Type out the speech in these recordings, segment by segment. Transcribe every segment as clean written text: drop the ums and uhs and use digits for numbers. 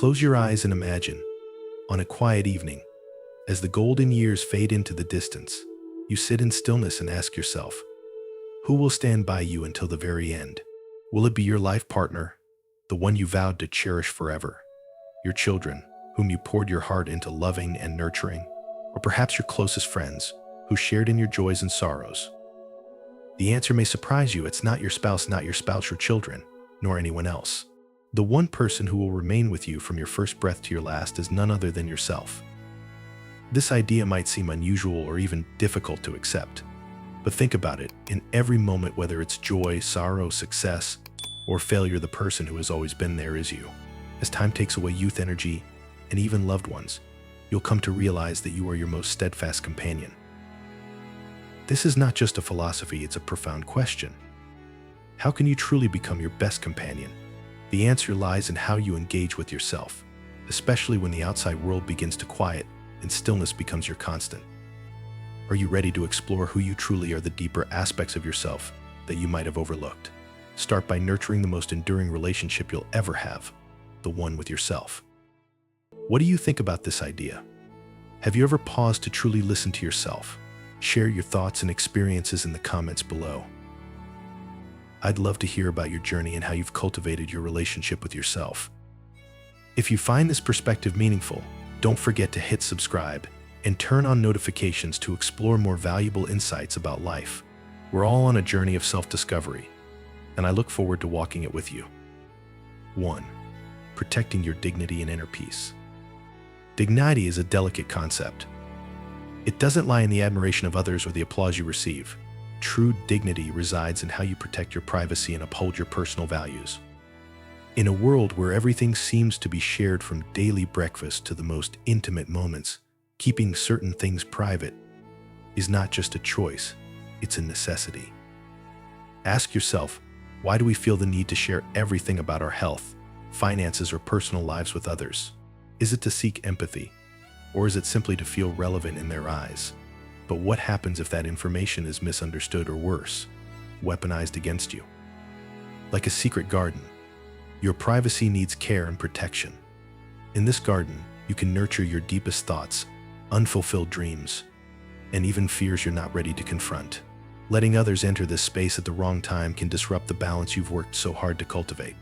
Close your eyes and imagine, on a quiet evening, as the golden years fade into the distance, you sit in stillness and ask yourself, who will stand by you until the very end? Will it be your life partner, the one you vowed to cherish forever? Your children, whom you poured your heart into loving and nurturing? Or perhaps your closest friends, who shared in your joys and sorrows? The answer may surprise you. It's not your spouse, your children, nor anyone else. The one person who will remain with you from your first breath to your last is none other than yourself. This idea might seem unusual or even difficult to accept, but think about it. In every moment, whether it's joy, sorrow, success, or failure, the person who has always been there is you. As time takes away youth, energy, and even loved ones, you'll come to realize that you are your most steadfast companion. This is not just a philosophy, it's a profound question. How can you truly become your best companion? The answer lies in how you engage with yourself, especially when the outside world begins to quiet and stillness becomes your constant. Are you ready to explore who you truly are, the deeper aspects of yourself that you might have overlooked? Start by nurturing the most enduring relationship you'll ever have, the one with yourself. What do you think about this idea? Have you ever paused to truly listen to yourself? Share your thoughts and experiences in the comments below. I'd love to hear about your journey and how you've cultivated your relationship with yourself. If you find this perspective meaningful, don't forget to hit subscribe and turn on notifications to explore more valuable insights about life. We're all on a journey of self-discovery, and I look forward to walking it with you. 1. Protecting your dignity and inner peace. Dignity is a delicate concept. It doesn't lie in the admiration of others or the applause you receive. True dignity resides in how you protect your privacy and uphold your personal values. In a world where everything seems to be shared from daily breakfast to the most intimate moments, keeping certain things private is not just a choice, it's a necessity. Ask yourself, why do we feel the need to share everything about our health, finances, or personal lives with others? Is it to seek empathy, or is it simply to feel relevant in their eyes? But what happens if that information is misunderstood or worse, weaponized against you? Like a secret garden, your privacy needs care and protection. In this garden, you can nurture your deepest thoughts, unfulfilled dreams, and even fears you're not ready to confront. Letting others enter this space at the wrong time can disrupt the balance you've worked so hard to cultivate.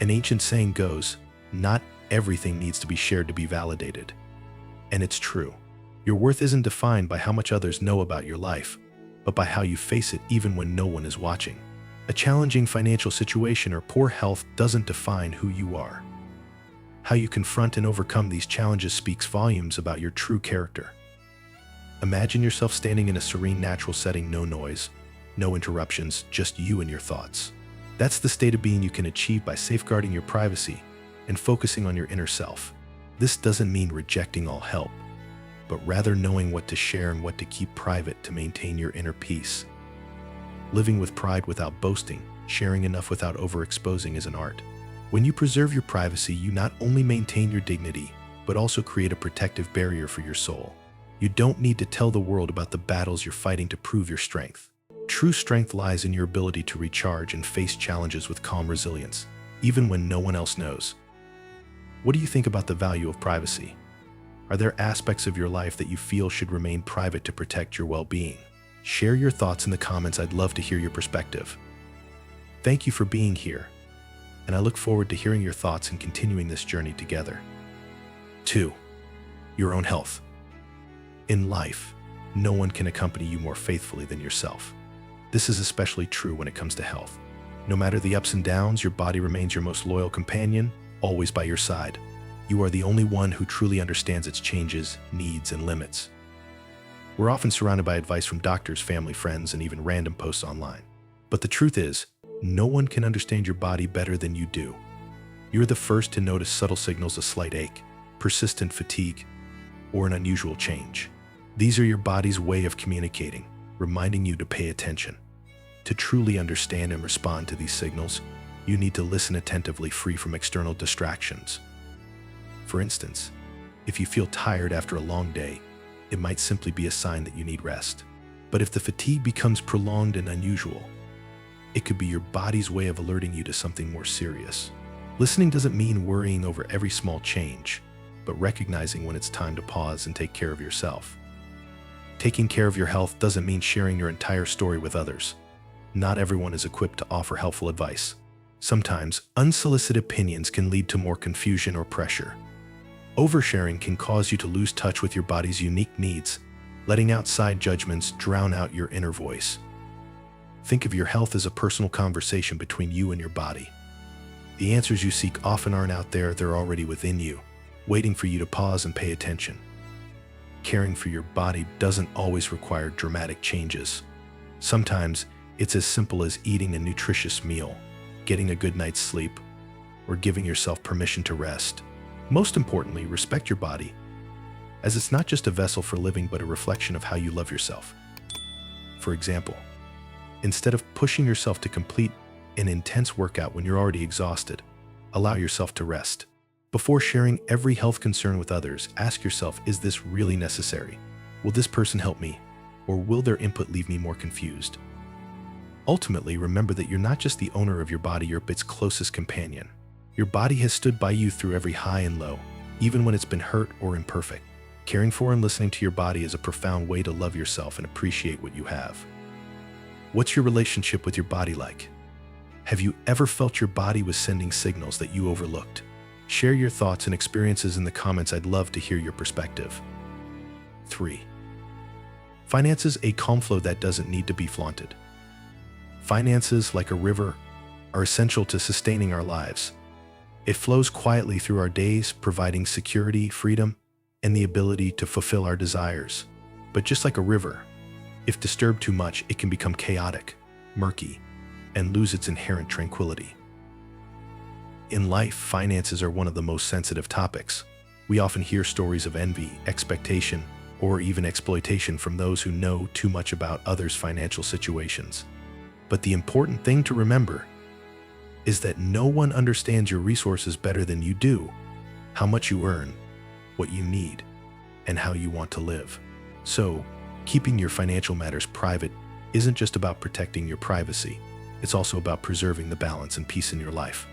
An ancient saying goes, not everything needs to be shared to be validated. And it's true. Your worth isn't defined by how much others know about your life, but by how you face it even when no one is watching. A challenging financial situation or poor health doesn't define who you are. How you confront and overcome these challenges speaks volumes about your true character. Imagine yourself standing in a serene, natural setting, no noise, no interruptions, just you and your thoughts. That's the state of being you can achieve by safeguarding your privacy and focusing on your inner self. This doesn't mean rejecting all help, but rather knowing what to share and what to keep private to maintain your inner peace. Living with pride without boasting, sharing enough without overexposing is an art. When you preserve your privacy, you not only maintain your dignity, but also create a protective barrier for your soul. You don't need to tell the world about the battles you're fighting to prove your strength. True strength lies in your ability to recharge and face challenges with calm resilience, even when no one else knows. What do you think about the value of privacy? Are there aspects of your life that you feel should remain private to protect your well-being? Share your thoughts in the comments. I'd love to hear your perspective. Thank you for being here, and I look forward to hearing your thoughts and continuing this journey together. 2. Your own health. In life, no one can accompany you more faithfully than yourself. This is especially true when it comes to health. No matter the ups and downs, your body remains your most loyal companion, always by your side. You are the only one who truly understands its changes, needs, and limits. We're often surrounded by advice from doctors, family, friends, and even random posts online. But the truth is, no one can understand your body better than you do. You're the first to notice subtle signals, a slight ache, persistent fatigue, or an unusual change. These are your body's way of communicating, reminding you to pay attention. To truly understand and respond to these signals, you need to listen attentively, free from external distractions. For instance, if you feel tired after a long day, it might simply be a sign that you need rest. But if the fatigue becomes prolonged and unusual, it could be your body's way of alerting you to something more serious. Listening doesn't mean worrying over every small change, but recognizing when it's time to pause and take care of yourself. Taking care of your health doesn't mean sharing your entire story with others. Not everyone is equipped to offer helpful advice. Sometimes, unsolicited opinions can lead to more confusion or pressure. Oversharing can cause you to lose touch with your body's unique needs, letting outside judgments drown out your inner voice. Think of your health as a personal conversation between you and your body. The answers you seek often aren't out there, they're already within you, waiting for you to pause and pay attention. Caring for your body doesn't always require dramatic changes. Sometimes, it's as simple as eating a nutritious meal, getting a good night's sleep, or giving yourself permission to rest. Most importantly, respect your body, as it's not just a vessel for living but a reflection of how you love yourself. For example, instead of pushing yourself to complete an intense workout when you're already exhausted, allow yourself to rest. Before sharing every health concern with others, ask yourself, is this really necessary? Will this person help me? Or will their input leave me more confused? Ultimately, remember that you're not just the owner of your body, you're its closest companion. Your body has stood by you through every high and low, even when it's been hurt or imperfect. Caring for and listening to your body is a profound way to love yourself and appreciate what you have. What's your relationship with your body like? Have you ever felt your body was sending signals that you overlooked? Share your thoughts and experiences in the comments. I'd love to hear your perspective. 3. Finances, a calm flow that doesn't need to be flaunted. Finances, like a river, are essential to sustaining our lives. It flows quietly through our days, providing security, freedom, and the ability to fulfill our desires. But just like a river, if disturbed too much, it can become chaotic, murky, and lose its inherent tranquility. In life, finances are one of the most sensitive topics. We often hear stories of envy, expectation, or even exploitation from those who know too much about others' financial situations. But the important thing to remember is that no one understands your resources better than you do, how much you earn, what you need, and how you want to live. So, keeping your financial matters private isn't just about protecting your privacy, it's also about preserving the balance and peace in your life.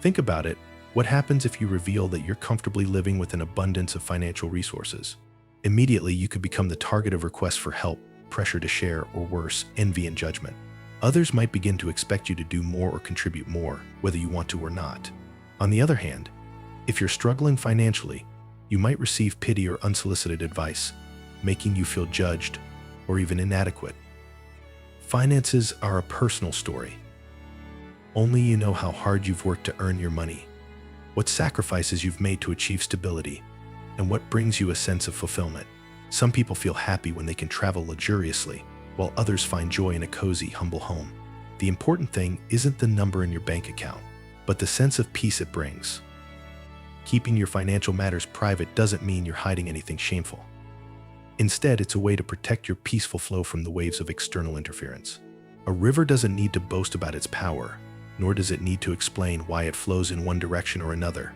Think about it. What happens if you reveal that you're comfortably living with an abundance of financial resources? Immediately, you could become the target of requests for help, pressure to share, or worse, envy and judgment. Others might begin to expect you to do more or contribute more, whether you want to or not. On the other hand, if you're struggling financially, you might receive pity or unsolicited advice, making you feel judged or even inadequate. Finances are a personal story. Only you know how hard you've worked to earn your money, what sacrifices you've made to achieve stability, and what brings you a sense of fulfillment. Some people feel happy when they can travel luxuriously, while others find joy in a cozy, humble home. The important thing isn't the number in your bank account, but the sense of peace it brings. Keeping your financial matters private doesn't mean you're hiding anything shameful. Instead, it's a way to protect your peaceful flow from the waves of external interference. A river doesn't need to boast about its power, nor does it need to explain why it flows in one direction or another.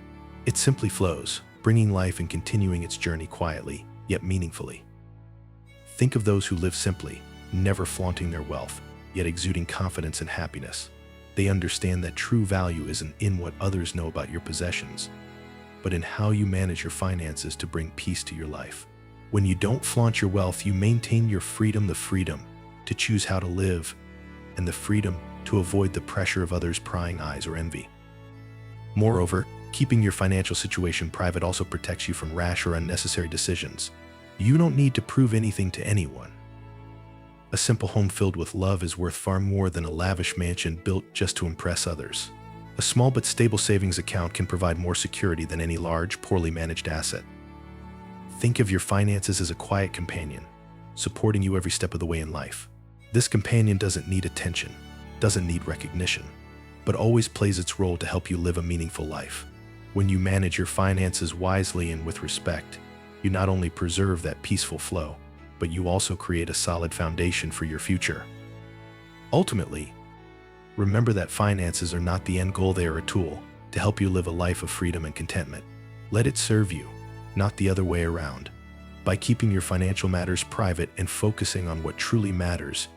It simply flows, bringing life and continuing its journey quietly, yet meaningfully. Think of those who live simply, never flaunting their wealth, yet exuding confidence and happiness. They understand that true value isn't in what others know about your possessions, but in how you manage your finances to bring peace to your life. When you don't flaunt your wealth, you maintain your freedom, the freedom to choose how to live, and the freedom to avoid the pressure of others' prying eyes or envy. Moreover, keeping your financial situation private also protects you from rash or unnecessary decisions. You don't need to prove anything to anyone. A simple home filled with love is worth far more than a lavish mansion built just to impress others. A small but stable savings account can provide more security than any large, poorly managed asset. Think of your finances as a quiet companion, supporting you every step of the way in life. This companion doesn't need attention, doesn't need recognition, but always plays its role to help you live a meaningful life. When you manage your finances wisely and with respect, you not only preserve that peaceful flow, but you also create a solid foundation for your future. Ultimately, remember that finances are not the end goal, they are a tool to help you live a life of freedom and contentment. Let it serve you, not the other way around. By keeping your financial matters private and focusing on what truly matters,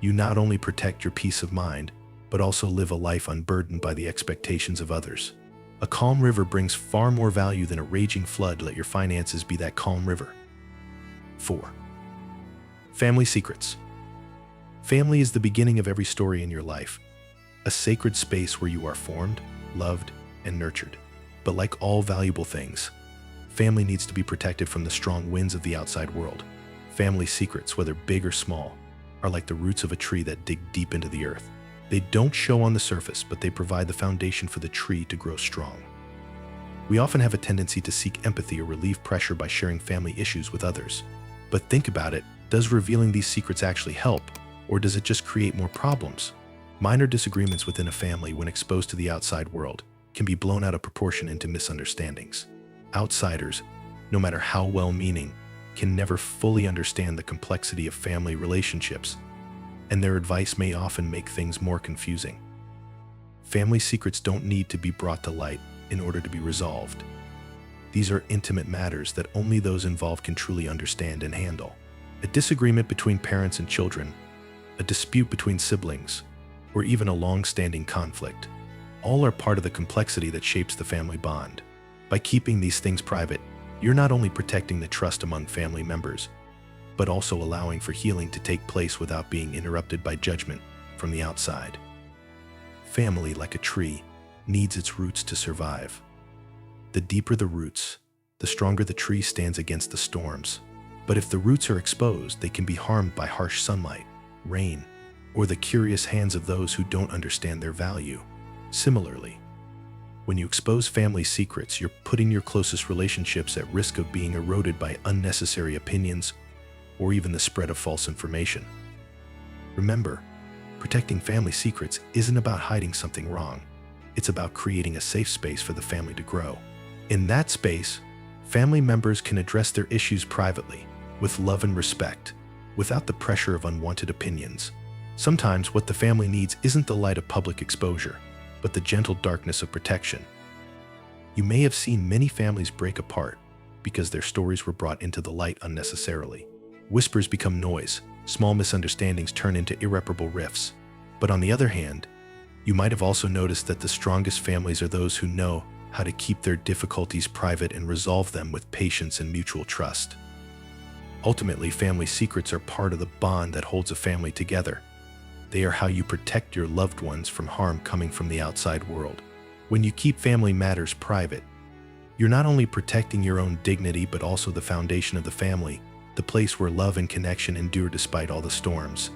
you not only protect your peace of mind, but also live a life unburdened by the expectations of others. A calm river brings far more value than a raging flood. Let your finances be that calm river. 4. Family secrets. Family is the beginning of every story in your life, a sacred space where you are formed, loved, and nurtured. But like all valuable things, family needs to be protected from the strong winds of the outside world. Family secrets, whether big or small, are like the roots of a tree that dig deep into the earth. They don't show on the surface, but they provide the foundation for the tree to grow strong. We often have a tendency to seek empathy or relieve pressure by sharing family issues with others. But think about it, does revealing these secrets actually help, or does it just create more problems? Minor disagreements within a family, when exposed to the outside world, can be blown out of proportion into misunderstandings. Outsiders, no matter how well-meaning, can never fully understand the complexity of family relationships, and their advice may often make things more confusing. Family secrets don't need to be brought to light in order to be resolved. These are intimate matters that only those involved can truly understand and handle. A disagreement between parents and children, a dispute between siblings, or even a long-standing conflict, all are part of the complexity that shapes the family bond. By keeping these things private, you're not only protecting the trust among family members, but also allowing for healing to take place without being interrupted by judgment from the outside. Family, like a tree, needs its roots to survive. The deeper the roots, the stronger the tree stands against the storms. But if the roots are exposed, they can be harmed by harsh sunlight, rain, or the curious hands of those who don't understand their value. Similarly, when you expose family secrets, you're putting your closest relationships at risk of being eroded by unnecessary opinions or even the spread of false information. Remember, protecting family secrets isn't about hiding something wrong. It's about creating a safe space for the family to grow. In that space, family members can address their issues privately, with love and respect, without the pressure of unwanted opinions. Sometimes what the family needs isn't the light of public exposure, but the gentle darkness of protection. You may have seen many families break apart because their stories were brought into the light unnecessarily. Whispers become noise, small misunderstandings turn into irreparable rifts. But on the other hand, you might have also noticed that the strongest families are those who know how to keep their difficulties private and resolve them with patience and mutual trust. Ultimately, family secrets are part of the bond that holds a family together. They are how you protect your loved ones from harm coming from the outside world. When you keep family matters private, you're not only protecting your own dignity but also the foundation of the family, the place where love and connection endure despite all the storms.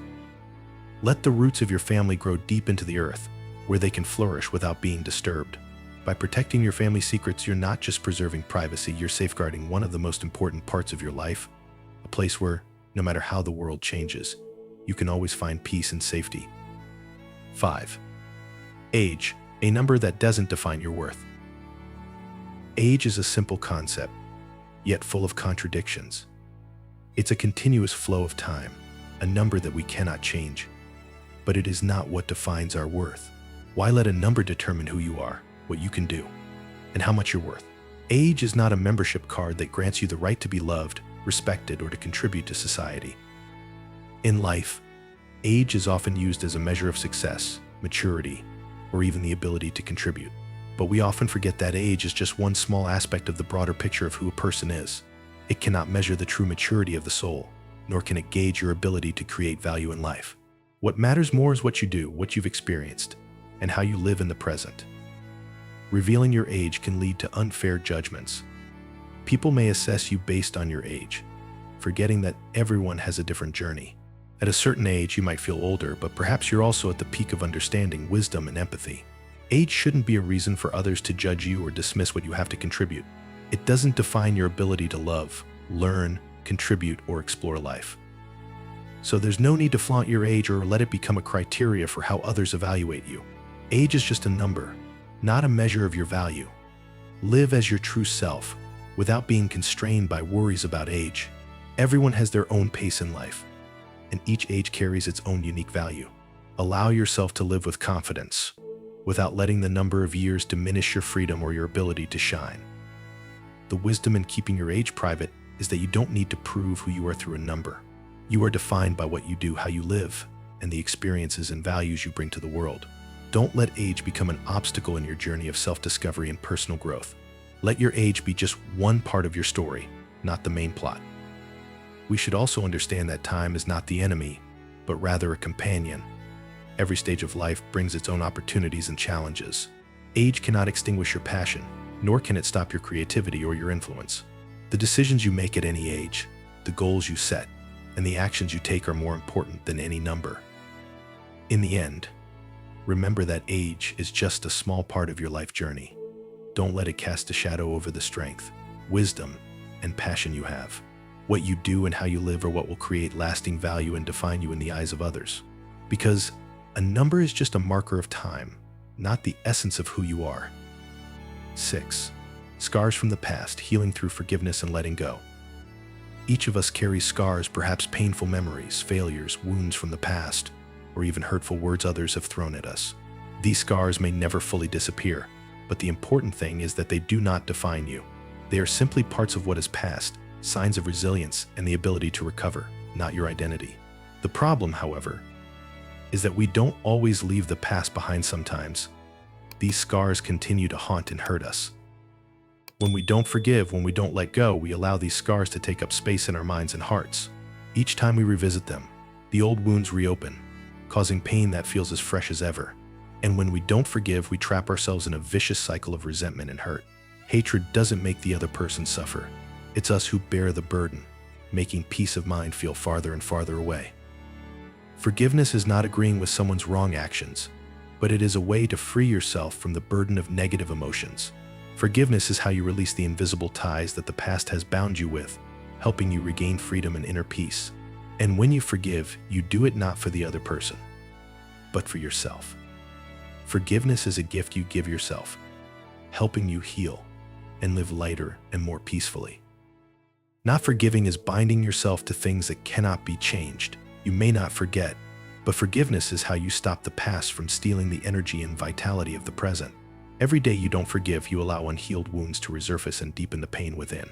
Let the roots of your family grow deep into the earth, where they can flourish without being disturbed. By protecting your family secrets, you're not just preserving privacy, you're safeguarding one of the most important parts of your life, a place where, no matter how the world changes, you can always find peace and safety. 5. Age, a number that doesn't define your worth. Age is a simple concept, yet full of contradictions. It's a continuous flow of time, a number that we cannot change. But it is not what defines our worth. Why let a number determine who you are, what you can do, and how much you're worth? Age is not a membership card that grants you the right to be loved, respected, or to contribute to society. In life, age is often used as a measure of success, maturity, or even the ability to contribute. But we often forget that age is just one small aspect of the broader picture of who a person is. It cannot measure the true maturity of the soul, nor can it gauge your ability to create value in life. What matters more is what you do, what you've experienced, and how you live in the present. Revealing your age can lead to unfair judgments. People may assess you based on your age, forgetting that everyone has a different journey. At a certain age, you might feel older, but perhaps you're also at the peak of understanding, wisdom, and empathy. Age shouldn't be a reason for others to judge you or dismiss what you have to contribute. It doesn't define your ability to love, learn, contribute, or explore life. So there's no need to flaunt your age or let it become a criteria for how others evaluate you. Age is just a number, not a measure of your value. Live as your true self, without being constrained by worries about age. Everyone has their own pace in life, and each age carries its own unique value. Allow yourself to live with confidence, without letting the number of years diminish your freedom or your ability to shine. The wisdom in keeping your age private is that you don't need to prove who you are through a number. You are defined by what you do, how you live, and the experiences and values you bring to the world. Don't let age become an obstacle in your journey of self-discovery and personal growth. Let your age be just one part of your story, not the main plot. We should also understand that time is not the enemy, but rather a companion. Every stage of life brings its own opportunities and challenges. Age cannot extinguish your passion, nor can it stop your creativity or your influence. The decisions you make at any age, the goals you set, and the actions you take are more important than any number. In the end, remember that age is just a small part of your life journey. Don't let it cast a shadow over the strength, wisdom, and passion you have. What you do and how you live are what will create lasting value and define you in the eyes of others. Because a number is just a marker of time, not the essence of who you are. 6. Scars from the past, healing through forgiveness and letting go. Each of us carries scars, perhaps painful memories, failures, wounds from the past, or even hurtful words others have thrown at us. These scars may never fully disappear, but the important thing is that they do not define you. They are simply parts of what is past, signs of resilience and the ability to recover, not your identity. The problem, however, is that we don't always leave the past behind sometimes. These scars continue to haunt and hurt us. When we don't forgive, when we don't let go, we allow these scars to take up space in our minds and hearts. Each time we revisit them, the old wounds reopen, causing pain that feels as fresh as ever. And when we don't forgive, we trap ourselves in a vicious cycle of resentment and hurt. Hatred doesn't make the other person suffer. It's us who bear the burden, making peace of mind feel farther and farther away. Forgiveness is not agreeing with someone's wrong actions, but it is a way to free yourself from the burden of negative emotions. Forgiveness is how you release the invisible ties that the past has bound you with, helping you regain freedom and inner peace. And when you forgive, you do it not for the other person, but for yourself. Forgiveness is a gift you give yourself, helping you heal and live lighter and more peacefully. Not forgiving is binding yourself to things that cannot be changed. You may not forget, but forgiveness is how you stop the past from stealing the energy and vitality of the present. Every day you don't forgive, you allow unhealed wounds to resurface and deepen the pain within.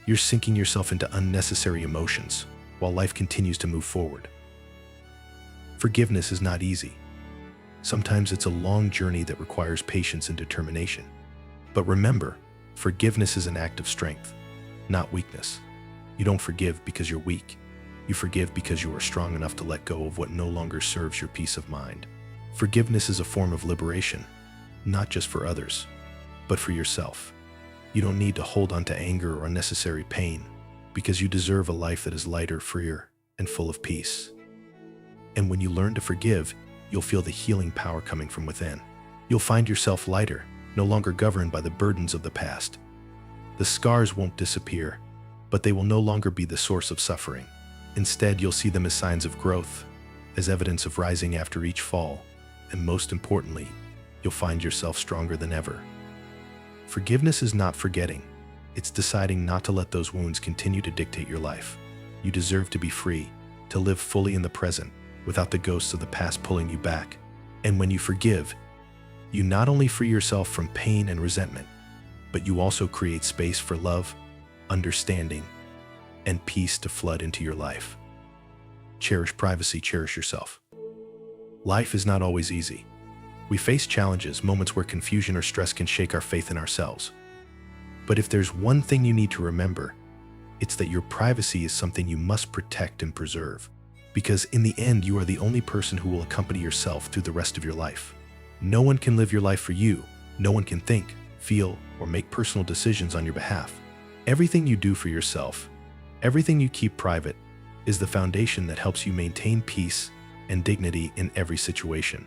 You're sinking yourself into unnecessary emotions while life continues to move forward. Forgiveness is not easy. Sometimes it's a long journey that requires patience and determination. But remember, forgiveness is an act of strength, not weakness. You don't forgive because you're weak. You forgive because you are strong enough to let go of what no longer serves your peace of mind. Forgiveness is a form of liberation, not just for others, but for yourself. You don't need to hold on to anger or unnecessary pain, because you deserve a life that is lighter, freer, and full of peace. And when you learn to forgive, you'll feel the healing power coming from within. You'll find yourself lighter, no longer governed by the burdens of the past. The scars won't disappear, but they will no longer be the source of suffering. Instead, you'll see them as signs of growth, as evidence of rising after each fall, and most importantly, you'll find yourself stronger than ever. Forgiveness is not forgetting. It's deciding not to let those wounds continue to dictate your life. You deserve to be free, to live fully in the present, without the ghosts of the past pulling you back. And when you forgive, you not only free yourself from pain and resentment, but you also create space for love, understanding, and peace to flood into your life. Cherish privacy, cherish yourself. Life is not always easy. We face challenges, moments where confusion or stress can shake our faith in ourselves. But if there's one thing you need to remember, it's that your privacy is something you must protect and preserve. Because in the end, you are the only person who will accompany yourself through the rest of your life. No one can live your life for you. No one can think, feel, or make personal decisions on your behalf. Everything you do for yourself, everything you keep private, is the foundation that helps you maintain peace and dignity in every situation.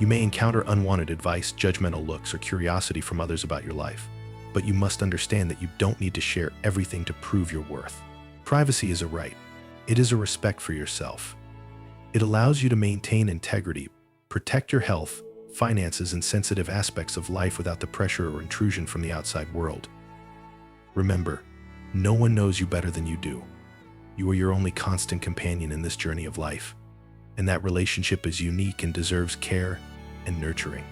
You may encounter unwanted advice, judgmental looks, or curiosity from others about your life, but you must understand that you don't need to share everything to prove your worth. Privacy is a right. It is a respect for yourself. It allows you to maintain integrity, protect your health, finances, and sensitive aspects of life without the pressure or intrusion from the outside world. Remember, no one knows you better than you do. You are your only constant companion in this journey of life, and that relationship is unique and deserves care and nurturing.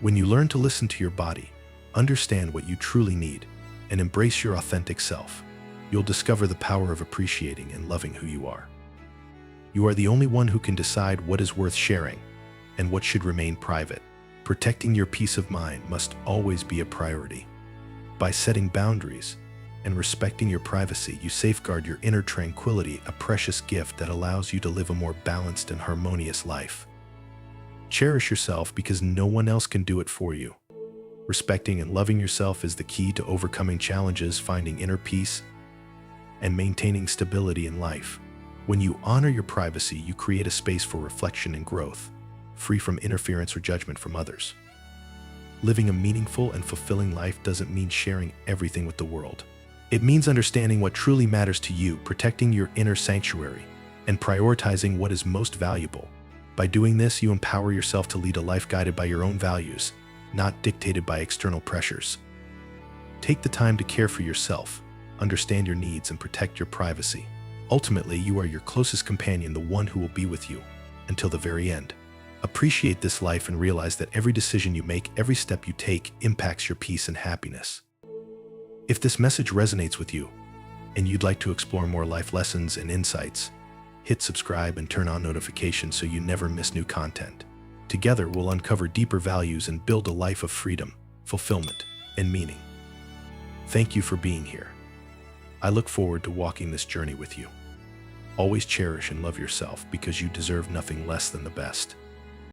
When you learn to listen to your body, understand what you truly need, and embrace your authentic self, you'll discover the power of appreciating and loving who you are. You are the only one who can decide what is worth sharing and what should remain private. Protecting your peace of mind must always be a priority. By setting boundaries and respecting your privacy, you safeguard your inner tranquility, a precious gift that allows you to live a more balanced and harmonious life. Cherish yourself because no one else can do it for you. Respecting and loving yourself is the key to overcoming challenges, finding inner peace, and maintaining stability in life. When you honor your privacy, you create a space for reflection and growth, free from interference or judgment from others. Living a meaningful and fulfilling life doesn't mean sharing everything with the world. It means understanding what truly matters to you, protecting your inner sanctuary, and prioritizing what is most valuable. By doing this, you empower yourself to lead a life guided by your own values, not dictated by external pressures. Take the time to care for yourself, understand your needs, and protect your privacy. Ultimately, you are your closest companion, the one who will be with you until the very end. Appreciate this life and realize that every decision you make, every step you take, impacts your peace and happiness. If this message resonates with you and you'd like to explore more life lessons and insights, hit subscribe and turn on notifications so you never miss new content. Together, we'll uncover deeper values and build a life of freedom, fulfillment, and meaning. Thank you for being here. I look forward to walking this journey with you. Always cherish and love yourself because you deserve nothing less than the best.